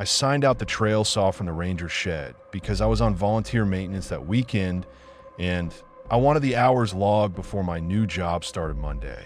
I signed out the trail saw from the ranger's shed because I was on volunteer maintenance that weekend and I wanted the hours logged before my new job started Monday.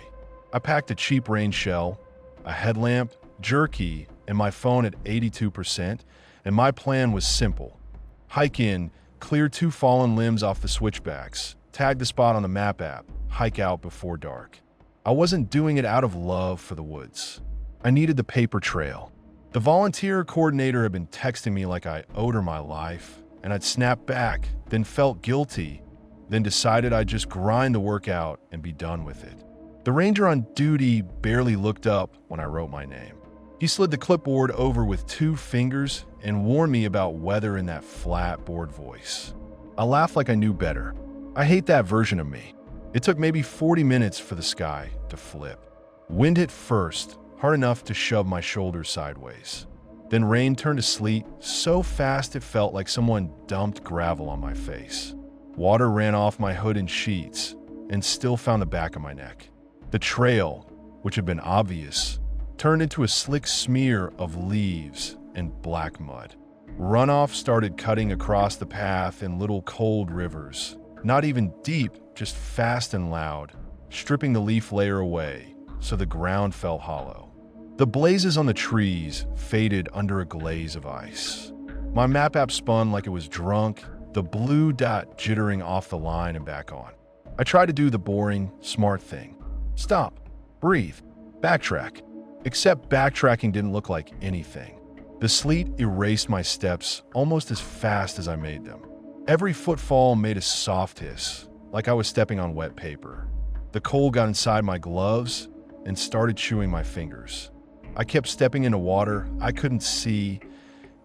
I packed a cheap rain shell, a headlamp, jerky, and my phone at 82%, and my plan was simple. Hike in, clear 2 fallen limbs off the switchbacks, tag the spot on the map app, hike out before dark. I wasn't doing it out of love for the woods. I needed the paper trail. The volunteer coordinator had been texting me like I owed her my life, and I'd snapped back, then felt guilty, then decided I'd just grind the workout and be done with it. The ranger on duty barely looked up when I wrote my name. He slid the clipboard over with 2 fingers and warned me about weather in that flat board voice. I laughed like I knew better. I hate that version of me. It took maybe 40 minutes for the sky to flip. Wind hit first, hard enough to shove my shoulders sideways. Then rain turned to sleet so fast it felt like someone dumped gravel on my face. Water ran off my hood in sheets and still found the back of my neck. The trail, which had been obvious, turned into a slick smear of leaves and black mud. Runoff started cutting across the path in little cold rivers, not even deep, just fast and loud, stripping the leaf layer away so the ground felt hollow. The blazes on the trees faded under a glaze of ice. My map app spun like it was drunk, the blue dot jittering off the line and back on. I tried to do the boring, smart thing. Stop, breathe, backtrack. Except backtracking didn't look like anything. The sleet erased my steps almost as fast as I made them. Every footfall made a soft hiss, like I was stepping on wet paper. The cold got inside my gloves and started chewing my fingers. I kept stepping into water I couldn't see,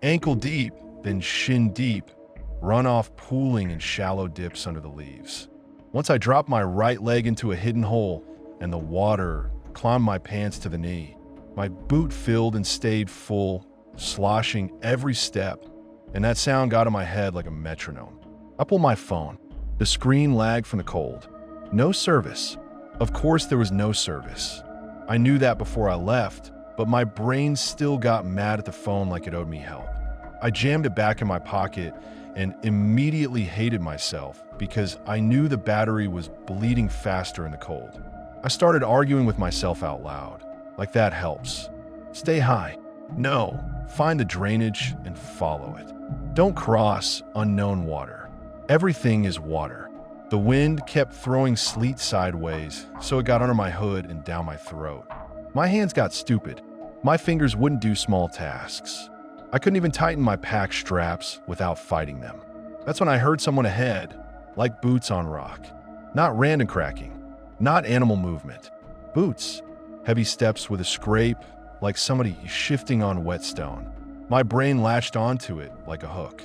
ankle deep, then shin deep, runoff pooling in shallow dips under the leaves. Once I dropped my right leg into a hidden hole and the water climbed my pants to the knee. My boot filled and stayed full, sloshing every step, and that sound got in my head like a metronome. I pulled my phone. The screen lagged from the cold. No service. Of course there was no service. I knew that before I left, but my brain still got mad at the phone like it owed me help. I jammed it back in my pocket and immediately hated myself because I knew the battery was bleeding faster in the cold. I started arguing with myself out loud, like that helps. Stay high. No, find the drainage and follow it. Don't cross unknown water. Everything is water. The wind kept throwing sleet sideways, so it got under my hood and down my throat. My hands got stupid. My fingers wouldn't do small tasks. I couldn't even tighten my pack straps without fighting them. That's when I heard someone ahead, like boots on rock. Not random cracking. Not animal movement. Boots. Heavy steps with a scrape, like somebody shifting on whetstone. My brain latched onto it like a hook.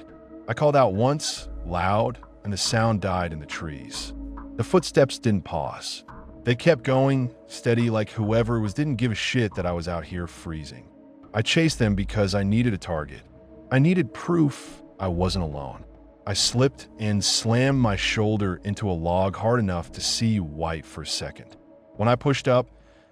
I called out once, loud, and the sound died in the trees. The footsteps didn't pause. They kept going, steady like whoever was didn't give a shit that I was out here freezing. I chased them because I needed a target. I needed proof I wasn't alone. I slipped and slammed my shoulder into a log hard enough to see white for a second. When I pushed up,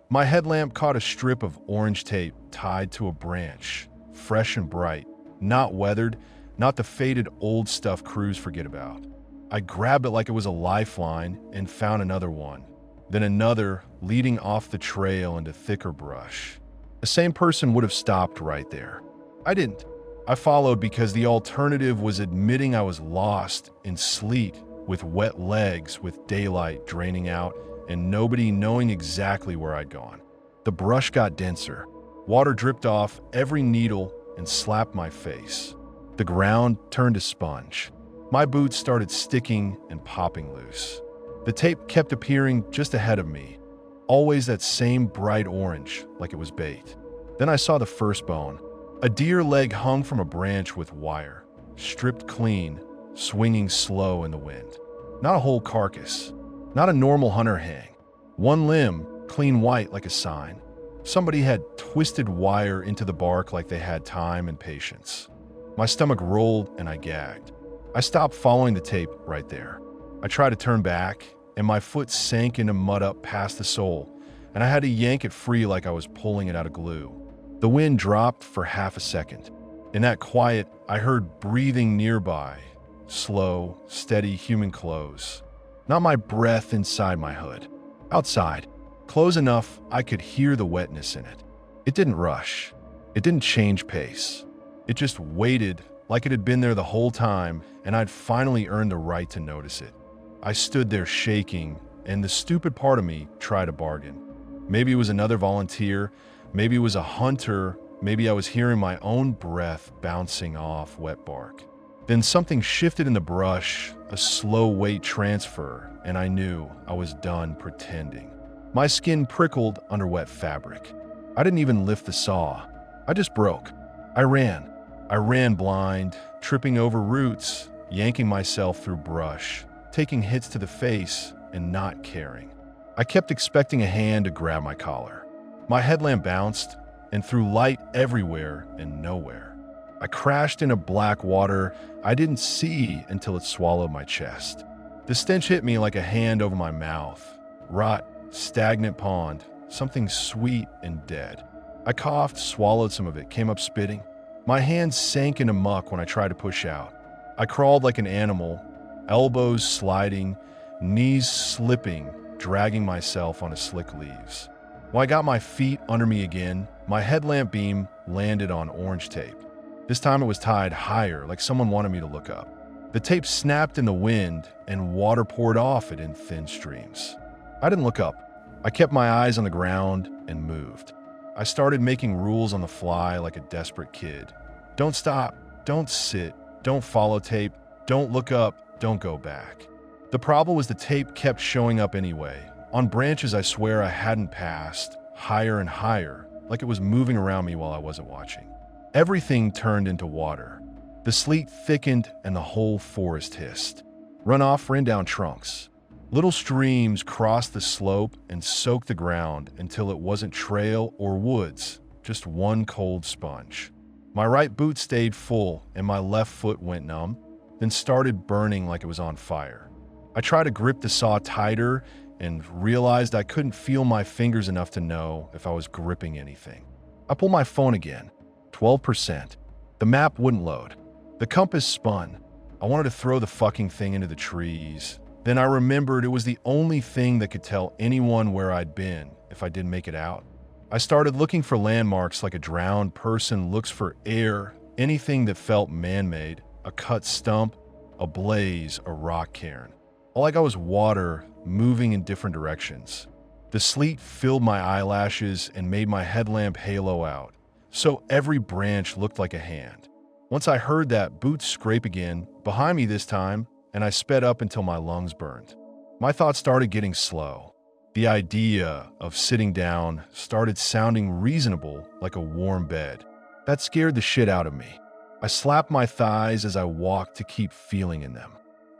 my headlamp caught a strip of orange tape tied to a branch, fresh and bright, not weathered, not the faded old stuff crews forget about. I grabbed it like it was a lifeline and found another one, then another leading off the trail into thicker brush. The same person would have stopped right there. I didn't. I followed because the alternative was admitting I was lost in sleet with wet legs with daylight draining out and nobody knowing exactly where I'd gone. The brush got denser. Water dripped off every needle and slapped my face. The ground turned to sponge. My boots started sticking and popping loose. The tape kept appearing just ahead of me, always that same bright orange like it was bait. Then I saw the first bone. A deer leg hung from a branch with wire, stripped clean, swinging slow in the wind. Not a whole carcass. Not a normal hunter hang. One limb, clean white like a sign. Somebody had twisted wire into the bark like they had time and patience. My stomach rolled and I gagged. I stopped following the tape right there. I tried to turn back, and my foot sank into mud up past the sole, and I had to yank it free like I was pulling it out of glue. The wind dropped for half a second. In that quiet, I heard breathing nearby, slow, steady, human close. Not my breath inside my hood. Outside, close enough I could hear the wetness in it. It didn't rush. It didn't change pace. It just waited like it had been there the whole time, and I'd finally earned the right to notice it. I stood there shaking, and the stupid part of me tried to bargain. Maybe it was another volunteer, maybe it was a hunter, maybe I was hearing my own breath bouncing off wet bark. Then something shifted in the brush, a slow weight transfer, and I knew I was done pretending. My skin prickled under wet fabric. I didn't even lift the saw. I just broke. I ran. I ran blind, tripping over roots, yanking myself through brush, taking hits to the face, and not caring. I kept expecting a hand to grab my collar. My headlamp bounced and threw light everywhere and nowhere. I crashed into black water I didn't see until it swallowed my chest. The stench hit me like a hand over my mouth. Rot, stagnant pond, something sweet and dead. I coughed, swallowed some of it, came up spitting. My hands sank into muck when I tried to push out. I crawled like an animal, elbows sliding, knees slipping, dragging myself onto slick leaves. When I got my feet under me again, my headlamp beam landed on orange tape. This time it was tied higher, like someone wanted me to look up. The tape snapped in the wind, and water poured off it in thin streams. I didn't look up. I kept my eyes on the ground and moved. I started making rules on the fly like a desperate kid. Don't stop, don't sit, don't follow tape, don't look up, don't go back. The problem was the tape kept showing up anyway, on branches I swear I hadn't passed, higher and higher, like it was moving around me while I wasn't watching. Everything turned into water. The sleet thickened and the whole forest hissed. Runoff ran down trunks. Little streams crossed the slope and soaked the ground until it wasn't trail or woods, just one cold sponge. My right boot stayed full and my left foot went numb, then started burning like it was on fire. I tried to grip the saw tighter and realized I couldn't feel my fingers enough to know if I was gripping anything. I pulled my phone again. 12%. The map wouldn't load. The compass spun. I wanted to throw the fucking thing into the trees. Then I remembered it was the only thing that could tell anyone where I'd been if I didn't make it out. I started looking for landmarks like a drowned person looks for air, anything that felt man-made, a cut stump, a blaze, a rock cairn. All I got was water moving in different directions. The sleet filled my eyelashes and made my headlamp halo out, so every branch looked like a hand. Once I heard that, boots scrape again, behind me this time, and I sped up until my lungs burned. My thoughts started getting slow. The idea of sitting down started sounding reasonable, like a warm bed. That scared the shit out of me. I slapped my thighs as I walked to keep feeling in them.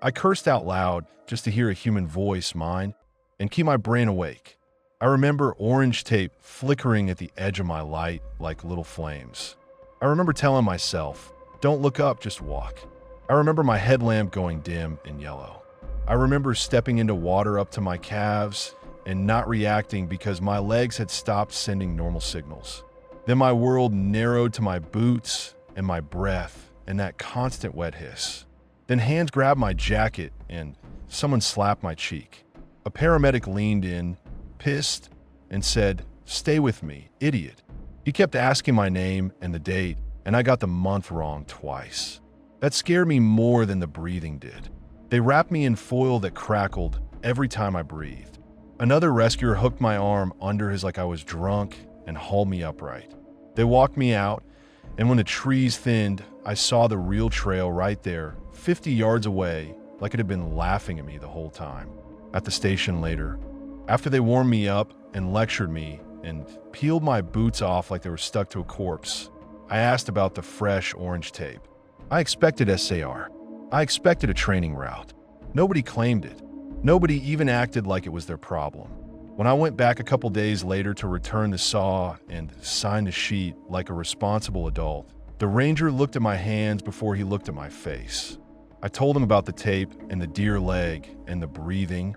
I cursed out loud just to hear a human voice, mine, and keep my brain awake. I remember orange tape flickering at the edge of my light like little flames. I remember telling myself, don't look up, just walk. I remember my headlamp going dim and yellow. I remember stepping into water up to my calves and not reacting because my legs had stopped sending normal signals. Then my world narrowed to my boots and my breath and that constant wet hiss. Then hands grabbed my jacket and someone slapped my cheek. A paramedic leaned in, pissed, and said, "Stay with me, idiot." He kept asking my name and the date, and I got the month wrong twice. That scared me more than the breathing did. They wrapped me in foil that crackled every time I breathed. Another rescuer hooked my arm under his like I was drunk and hauled me upright. They walked me out, and when the trees thinned, I saw the real trail right there, 50 yards away, like it had been laughing at me the whole time. At the station later, after they warmed me up and lectured me and peeled my boots off like they were stuck to a corpse, I asked about the fresh orange tape. I expected SAR. I expected a training route. Nobody claimed it. Nobody even acted like it was their problem. When I went back a couple days later to return the saw and sign the sheet like a responsible adult, the ranger looked at my hands before he looked at my face. I told him about the tape and the deer leg and the breathing,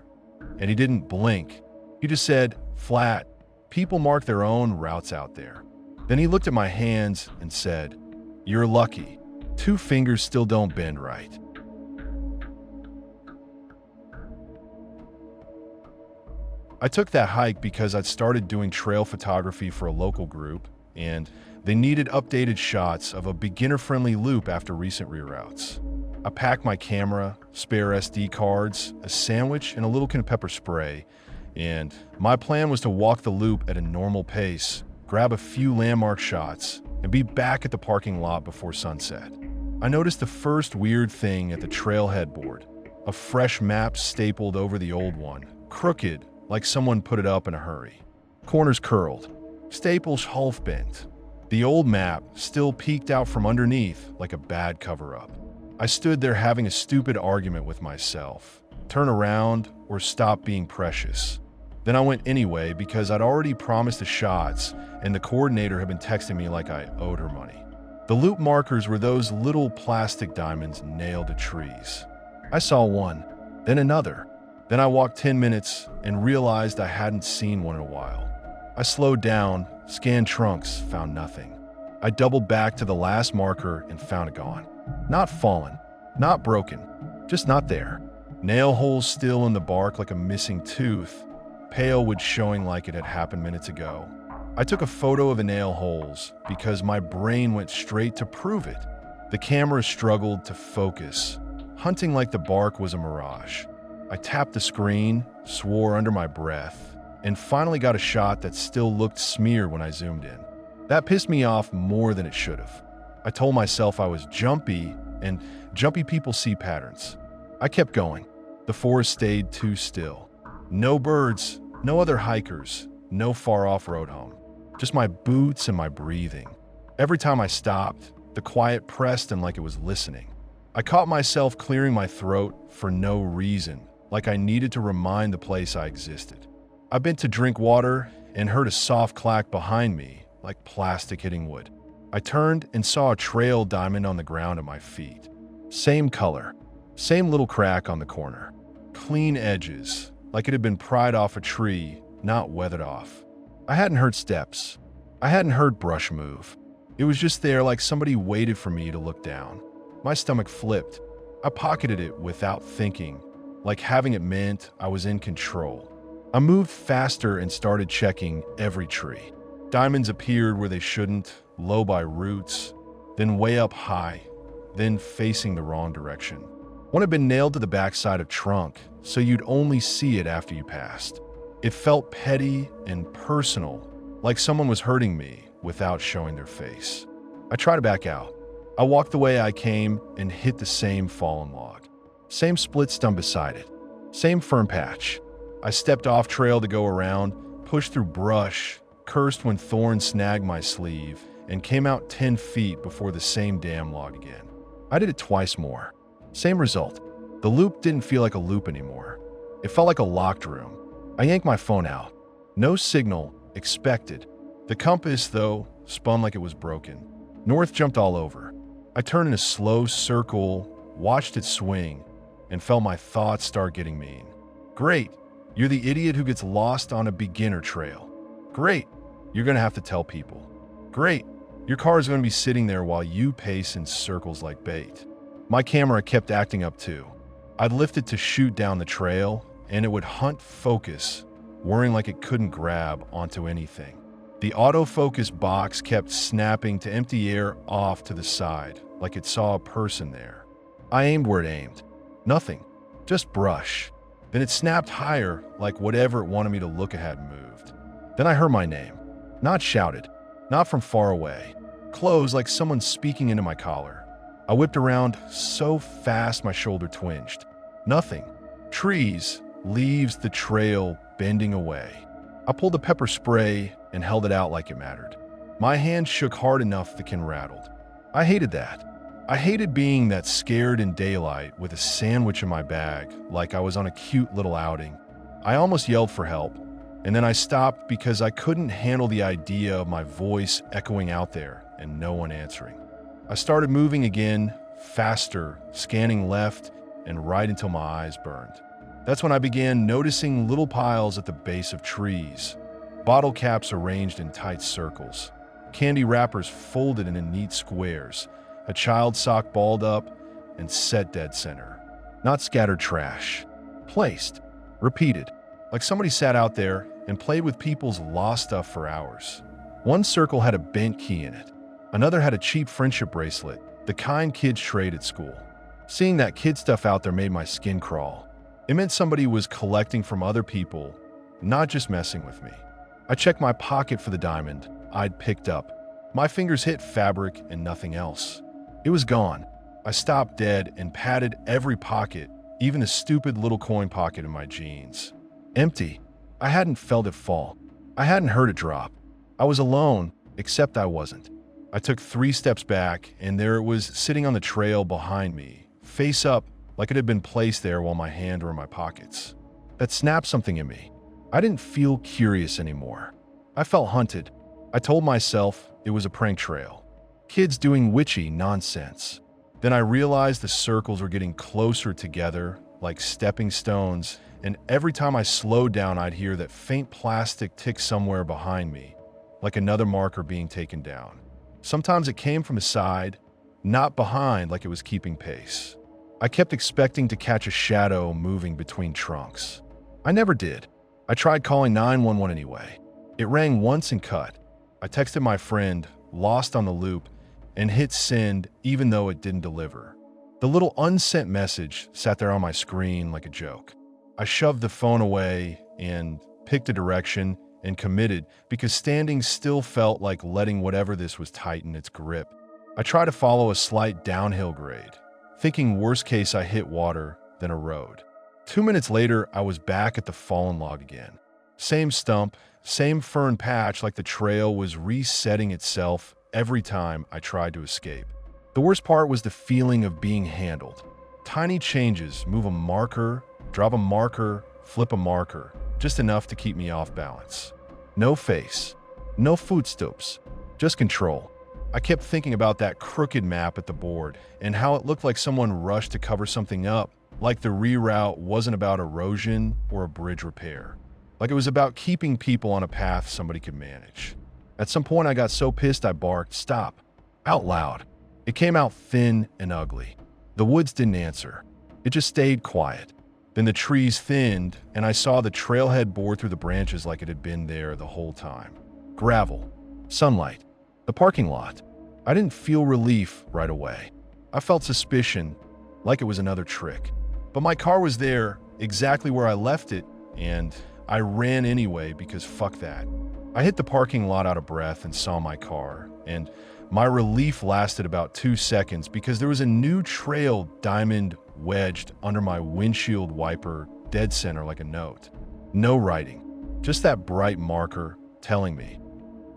and he didn't blink. He just said, flat, people mark their own routes out there. Then he looked at my hands and said, You're lucky. 2 fingers still don't bend right. I took that hike because I'd started doing trail photography for a local group, and they needed updated shots of a beginner-friendly loop after recent reroutes. I packed my camera, spare SD cards, a sandwich, and a little can of pepper spray, and my plan was to walk the loop at a normal pace, grab a few landmark shots, and be back at the parking lot before sunset. I noticed the first weird thing at the trailhead board, a fresh map stapled over the old one, crooked, like someone put it up in a hurry. Corners curled, staples half bent. The old map still peeked out from underneath like a bad cover-up. I stood there having a stupid argument with myself. Turn around or stop being precious. Then I went anyway because I'd already promised the shots and the coordinator had been texting me like I owed her money. The loop markers were those little plastic diamonds nailed to trees. I saw one, then another. Then I walked 10 minutes and realized I hadn't seen one in a while. I slowed down, scanned trunks, found nothing. I doubled back to the last marker and found it gone. Not fallen, not broken, just not there. Nail holes still in the bark like a missing tooth, pale wood showing like it had happened minutes ago. I took a photo of the nail holes because my brain went straight to prove it. The camera struggled to focus, hunting like the bark was a mirage. I tapped the screen, swore under my breath, and finally got a shot that still looked smeared when I zoomed in. That pissed me off more than it should have. I told myself I was jumpy, and jumpy people see patterns. I kept going. The forest stayed too still. No birds, no other hikers, no far-off road home. Just my boots and my breathing. Every time I stopped, the quiet pressed in like it was listening. I caught myself clearing my throat for no reason, like I needed to remind the place I existed. I bent to drink water and heard a soft clack behind me, like plastic hitting wood. I turned and saw a trail diamond on the ground at my feet. Same color, same little crack on the corner. Clean edges, like it had been pried off a tree, not weathered off. I hadn't heard steps. I hadn't heard brush move. It was just there like somebody waited for me to look down. My stomach flipped. I pocketed it without thinking, like having it meant I was in control. I moved faster and started checking every tree. Diamonds appeared where they shouldn't, low by roots, then way up high, then facing the wrong direction. One had been nailed to the backside of trunk, so you'd only see it after you passed. It felt petty and personal, like someone was hurting me without showing their face. I tried to back out. I walked the way I came and hit the same fallen log. Same split stump beside it. Same firm patch. I stepped off trail to go around, pushed through brush, cursed when thorns snagged my sleeve, and came out 10 feet before the same damn log again. I did it twice more. Same result. The loop didn't feel like a loop anymore. It felt like a locked room. I yanked my phone out. No signal, expected. The compass, though, spun like it was broken. North jumped all over. I turned in a slow circle, watched it swing, and felt my thoughts start getting mean. Great, you're the idiot who gets lost on a beginner trail. Great, you're gonna have to tell people. Great, your car is gonna be sitting there while you pace in circles like bait. My camera kept acting up too. I'd lift it to shoot down the trail, and it would hunt focus, worrying like it couldn't grab onto anything. The autofocus box kept snapping to empty air off to the side, like it saw a person there. I aimed where it aimed. Nothing. Just brush. Then it snapped higher, like whatever it wanted me to look at had moved. Then I heard my name. Not shouted. Not from far away. Close like someone speaking into my collar. I whipped around so fast my shoulder twinged. Nothing. Trees, leaves, the trail, bending away. I pulled the pepper spray and held it out like it mattered. My hand shook hard enough the can rattled. I hated that. I hated being that scared in daylight with a sandwich in my bag, like I was on a cute little outing. I almost yelled for help, and then I stopped because I couldn't handle the idea of my voice echoing out there and no one answering. I started moving again, faster, scanning left and right until my eyes burned. That's when I began noticing little piles at the base of trees, bottle caps arranged in tight circles, candy wrappers folded into neat squares, a child sock balled up and set dead center. Not scattered trash. Placed. Repeated. Like somebody sat out there and played with people's lost stuff for hours. One circle had a bent key in it. Another had a cheap friendship bracelet, the kind kids trade at school. Seeing that kid stuff out there made my skin crawl. It meant somebody was collecting from other people, not just messing with me. I checked my pocket for the diamond I'd picked up. My fingers hit fabric and nothing else. It was gone. I stopped dead and patted every pocket, even the stupid little coin pocket in my jeans. Empty. I hadn't felt it fall. I hadn't heard it drop. I was alone, except I wasn't. I took 3 steps back, and there it was sitting on the trail behind me, face up, like it had been placed there while my hands were in my pockets. That snapped something in me. I didn't feel curious anymore. I felt hunted. I told myself it was a prank trail. Kids doing witchy nonsense. Then I realized the circles were getting closer together, like stepping stones, and every time I slowed down, I'd hear that faint plastic tick somewhere behind me, like another marker being taken down. Sometimes it came from the side, not behind like it was keeping pace. I kept expecting to catch a shadow moving between trunks. I never did. I tried calling 911 anyway. It rang once and cut. I texted my friend, lost on the loop, and hit send even though it didn't deliver. The little unsent message sat there on my screen like a joke. I shoved the phone away and picked a direction and committed because standing still felt like letting whatever this was tighten its grip. I tried to follow a slight downhill grade, thinking worst case I hit water, then a road. 2 minutes later, I was back at the fallen log again. Same stump, same fern patch, like the trail was resetting itself every time I tried to escape. The worst part was the feeling of being handled. Tiny changes, move a marker, drop a marker, flip a marker, just enough to keep me off balance. No face, no footsteps, just control. I kept thinking about that crooked map at the board and how it looked like someone rushed to cover something up, like the reroute wasn't about erosion or a bridge repair. Like it was about keeping people on a path somebody could manage. At some point I got so pissed I barked, "Stop," out loud. It came out thin and ugly. The woods didn't answer. It just stayed quiet. Then the trees thinned and I saw the trailhead bore through the branches like it had been there the whole time. Gravel, sunlight, the parking lot. I didn't feel relief right away. I felt suspicion, like it was another trick. But my car was there, exactly where I left it, and I ran anyway because fuck that. I hit the parking lot out of breath and saw my car, and my relief lasted about 2 seconds because there was a new trail diamond wedged under my windshield wiper, dead center like a note. No writing, just that bright marker telling me,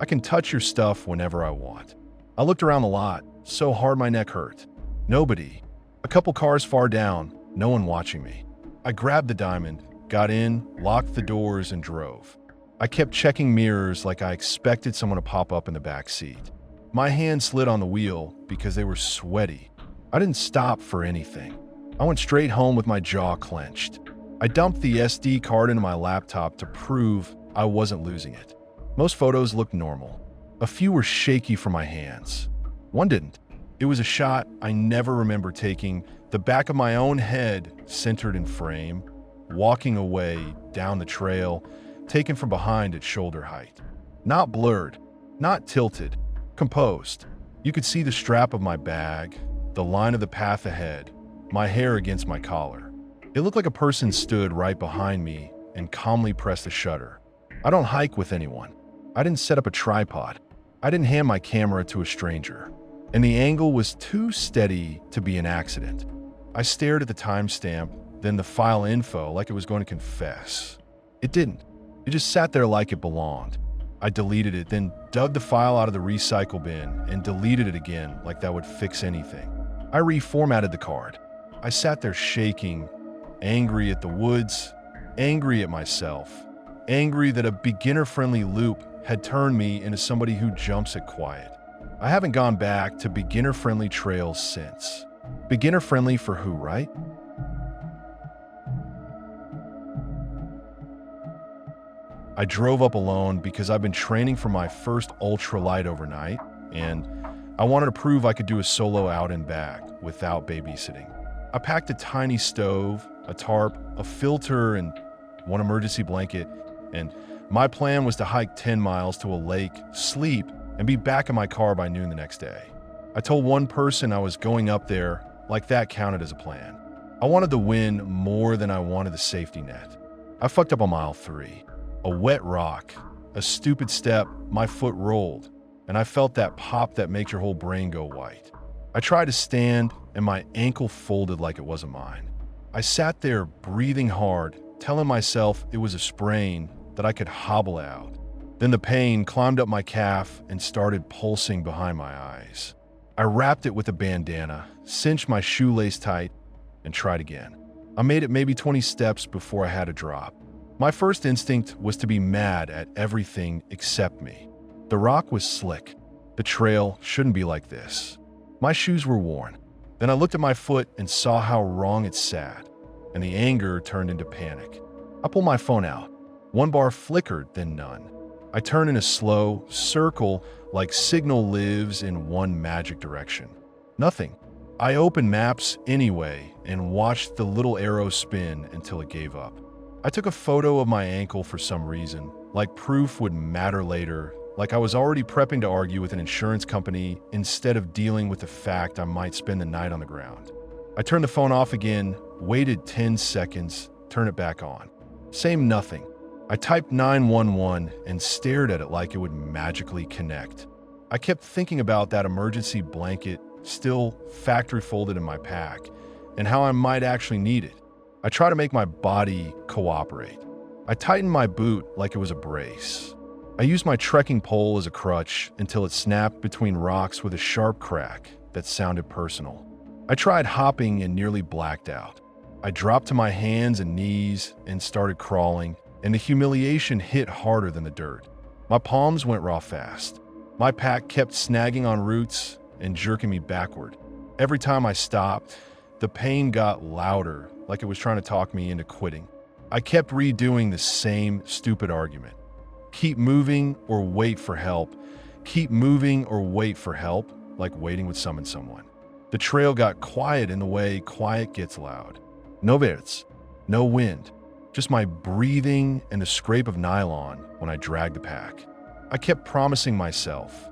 I can touch your stuff whenever I want. I looked around the lot, so hard my neck hurt. Nobody. A couple cars far down, no one watching me. I grabbed the diamond, got in, locked the doors, and drove. I kept checking mirrors like I expected someone to pop up in the back seat. My hand slid on the wheel because they were sweaty. I didn't stop for anything. I went straight home with my jaw clenched. I dumped the SD card into my laptop to prove I wasn't losing it. Most photos looked normal. A few were shaky from my hands. One didn't. It was a shot I never remember taking, the back of my own head centered in frame, walking away down the trail, taken from behind at shoulder height. Not blurred, not tilted, composed. You could see the strap of my bag, the line of the path ahead, my hair against my collar. It looked like a person stood right behind me and calmly pressed the shutter. I don't hike with anyone. I didn't set up a tripod. I didn't hand my camera to a stranger. And the angle was too steady to be an accident. I stared at the timestamp, then the file info like it was going to confess. It didn't. It just sat there like it belonged. I deleted it, then dug the file out of the recycle bin and deleted it again like that would fix anything. I reformatted the card. I sat there shaking, angry at the woods, angry at myself, angry that a beginner-friendly loop had turned me into somebody who jumps at quiet. I haven't gone back to beginner-friendly trails since. Beginner-friendly for who, right? I drove up alone because I've been training for my first ultralight overnight, and I wanted to prove I could do a solo out and back without babysitting. I packed a tiny stove, a tarp, a filter, and one emergency blanket, and my plan was to hike 10 miles to a lake, sleep, and be back in my car by noon the next day. I told one person I was going up there, like that counted as a plan. I wanted the win more than I wanted the safety net. I fucked up on mile 3. A wet rock, a stupid step, my foot rolled, and I felt that pop that makes your whole brain go white. I tried to stand, and my ankle folded like it wasn't mine. I sat there breathing hard, telling myself it was a sprain, that I could hobble out. Then the pain climbed up my calf and started pulsing behind my eyes. I wrapped it with a bandana, cinched my shoelace tight, and tried again. I made it maybe 20 steps before I had to drop. My first instinct was to be mad at everything except me. The rock was slick. The trail shouldn't be like this. My shoes were worn. Then I looked at my foot and saw how wrong it sat, and the anger turned into panic. I pulled my phone out. One bar flickered, then none. I turned in a slow circle like signal lives in one magic direction. Nothing. I opened maps anyway and watched the little arrow spin until it gave up. I took a photo of my ankle for some reason, like proof would matter later, like I was already prepping to argue with an insurance company instead of dealing with the fact I might spend the night on the ground. I turned the phone off again, waited 10 seconds, turned it back on. Same nothing. I typed 911 and stared at it like it would magically connect. I kept thinking about that emergency blanket still factory folded in my pack and how I might actually need it. I tried to make my body cooperate. I tightened my boot like it was a brace. I used my trekking pole as a crutch until it snapped between rocks with a sharp crack that sounded personal. I tried hopping and nearly blacked out. I dropped to my hands and knees and started crawling, and the humiliation hit harder than the dirt. My palms went raw fast. My pack kept snagging on roots and jerking me backward. Every time I stopped, the pain got louder, like it was trying to talk me into quitting. I kept redoing the same stupid argument. Keep moving or wait for help. Keep moving or wait for help, like waiting would summon someone. The trail got quiet in the way quiet gets loud. No birds, no wind, just my breathing and the scrape of nylon when I dragged the pack. I kept promising myself,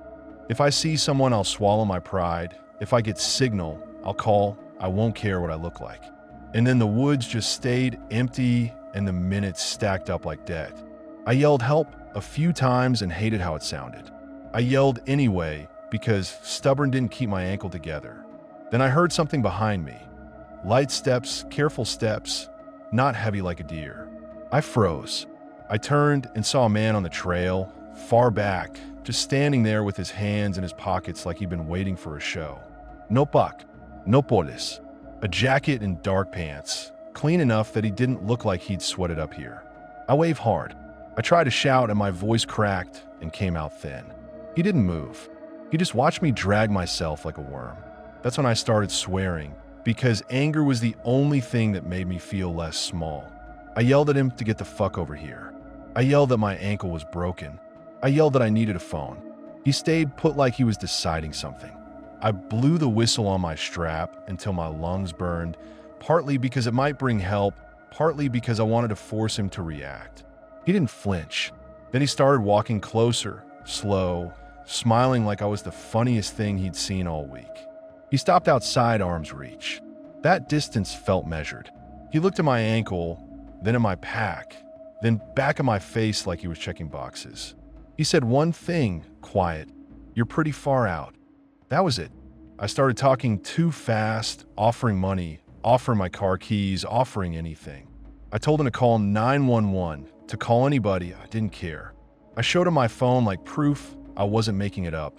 if I see someone, I'll swallow my pride. If I get signal, I'll call. I won't care what I look like. And then the woods just stayed empty and the minutes stacked up like debt. I yelled help a few times and hated how it sounded. I yelled anyway because stubborn didn't keep my ankle together. Then I heard something behind me. Light steps, careful steps, not heavy like a deer. I froze. I turned and saw a man on the trail, far back, just standing there with his hands in his pockets like he'd been waiting for a show. No puck, no polis. A jacket and dark pants, clean enough that he didn't look like he'd sweated up here. I waved hard. I tried to shout and my voice cracked and came out thin. He didn't move. He just watched me drag myself like a worm. That's when I started swearing, because anger was the only thing that made me feel less small. I yelled at him to get the fuck over here. I yelled that my ankle was broken. I yelled that I needed a phone. He stayed put like he was deciding something. I blew the whistle on my strap until my lungs burned, partly because it might bring help, partly because I wanted to force him to react. He didn't flinch. Then he started walking closer, slow, smiling like I was the funniest thing he'd seen all week. He stopped outside arm's reach. That distance felt measured. He looked at my ankle, then at my pack, then back at my face like he was checking boxes. He said one thing, quiet, "You're pretty far out." That was it. I started talking too fast, offering money, offering my car keys, offering anything. I told him to call 911, to call anybody, I didn't care. I showed him my phone like proof I wasn't making it up,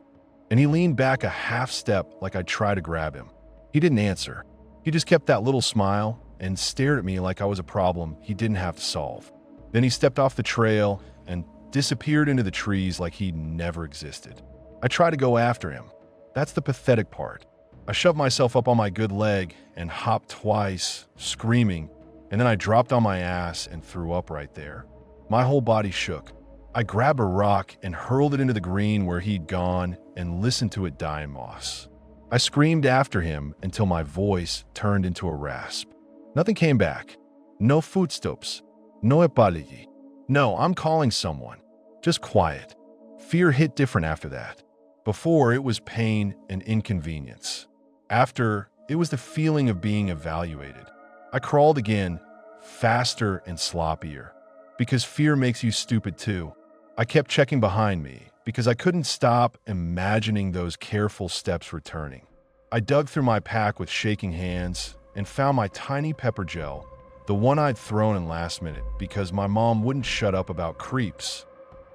and he leaned back a half step like I'd try to grab him. He didn't answer. He just kept that little smile and stared at me like I was a problem he didn't have to solve. Then he stepped off the trail and disappeared into the trees like he'd never existed. I tried to go after him. That's the pathetic part. I shoved myself up on my good leg and hopped twice, screaming, and then I dropped on my ass and threw up right there. My whole body shook. I grabbed a rock and hurled it into the green where he'd gone, and listened to it die in moss. I screamed after him until my voice turned into a rasp. Nothing came back. No footsteps. No apology. No, I'm calling someone. Just quiet. Fear hit different after that. Before, it was pain and inconvenience. After, it was the feeling of being evaluated. I crawled again, faster and sloppier. Because fear makes you stupid too. I kept checking behind me because I couldn't stop imagining those careful steps returning. I dug through my pack with shaking hands and found my tiny pepper gel, the one I'd thrown in last minute because my mom wouldn't shut up about creeps.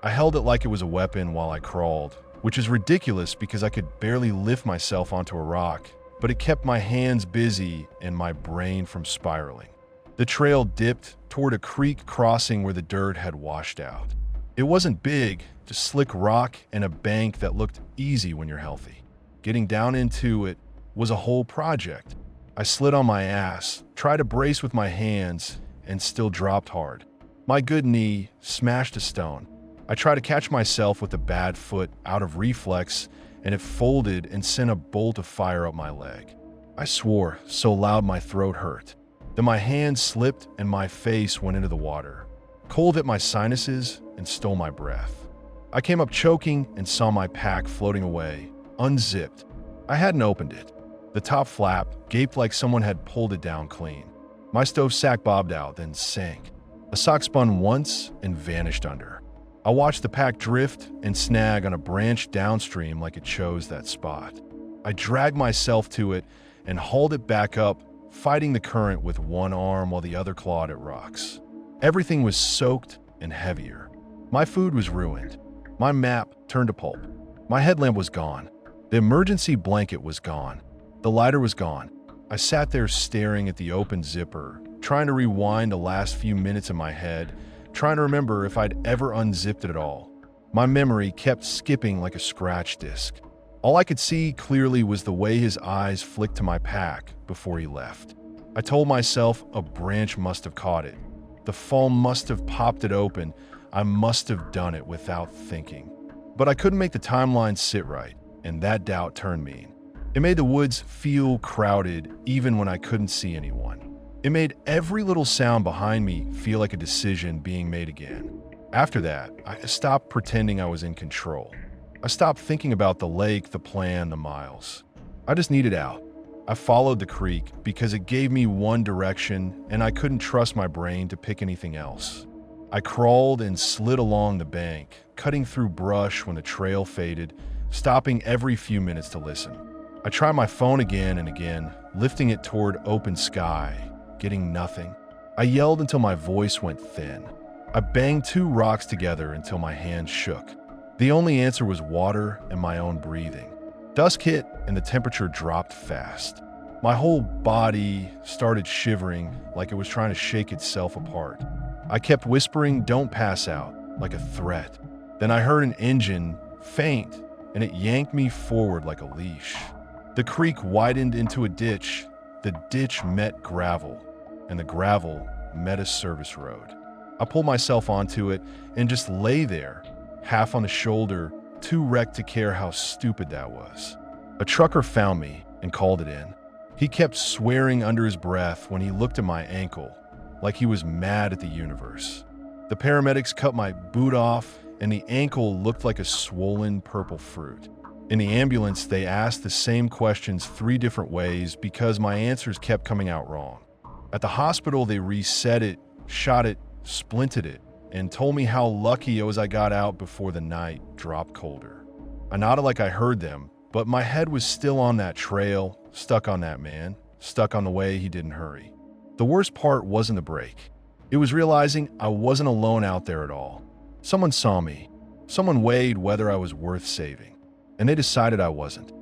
I held it like it was a weapon while I crawled, which is ridiculous because I could barely lift myself onto a rock, but it kept my hands busy and my brain from spiraling. The trail dipped toward a creek crossing where the dirt had washed out. It wasn't big, just slick rock and a bank that looked easy when you're healthy. Getting down into it was a whole project. I slid on my ass, tried to brace with my hands, and still dropped hard. My good knee smashed a stone. I tried to catch myself with a bad foot out of reflex, and it folded and sent a bolt of fire up my leg. I swore so loud my throat hurt. Then my hand slipped and my face went into the water. Cold hit my sinuses and stole my breath. I came up choking and saw my pack floating away, unzipped. I hadn't opened it. The top flap gaped like someone had pulled it down clean. My stove sack bobbed out, then sank. A sock spun once and vanished under. I watched the pack drift and snag on a branch downstream like it chose that spot. I dragged myself to it and hauled it back up, fighting the current with one arm while the other clawed at rocks. Everything was soaked and heavier. My food was ruined. My map turned to pulp. My headlamp was gone. The emergency blanket was gone. The lighter was gone. I sat there staring at the open zipper, trying to rewind the last few minutes in my head, trying to remember if I'd ever unzipped it at all. My memory kept skipping like a scratch disc. All I could see clearly was the way his eyes flicked to my pack before he left. I told myself a branch must have caught it. The fall must have popped it open. I must have done it without thinking. But I couldn't make the timeline sit right, and that doubt turned mean. It made the woods feel crowded even when I couldn't see anyone. It made every little sound behind me feel like a decision being made again. After that, I stopped pretending I was in control. I stopped thinking about the lake, the plan, the miles. I just needed out. I followed the creek because it gave me one direction and I couldn't trust my brain to pick anything else. I crawled and slid along the bank, cutting through brush when the trail faded, stopping every few minutes to listen. I tried my phone again and again, lifting it toward open sky, getting nothing. I yelled until my voice went thin. I banged 2 rocks together until my hands shook. The only answer was water and my own breathing. Dusk hit and the temperature dropped fast. My whole body started shivering like it was trying to shake itself apart. I kept whispering, "Don't pass out," like a threat. Then I heard an engine, faint, and it yanked me forward like a leash. The creek widened into a ditch. The ditch met gravel, and the gravel met a service road. I pulled myself onto it and just lay there, half on the shoulder, too wrecked to care how stupid that was. A trucker found me and called it in. He kept swearing under his breath when he looked at my ankle, like he was mad at the universe. The paramedics cut my boot off, and the ankle looked like a swollen purple fruit. In the ambulance, they asked the same questions 3 different ways because my answers kept coming out wrong. At the hospital, they reset it, shot it, splinted it, and told me how lucky I was I got out before the night dropped colder. I nodded like I heard them, but my head was still on that trail, stuck on that man, stuck on the way he didn't hurry. The worst part wasn't the break. It was realizing I wasn't alone out there at all. Someone saw me. Someone weighed whether I was worth saving. And they decided I wasn't.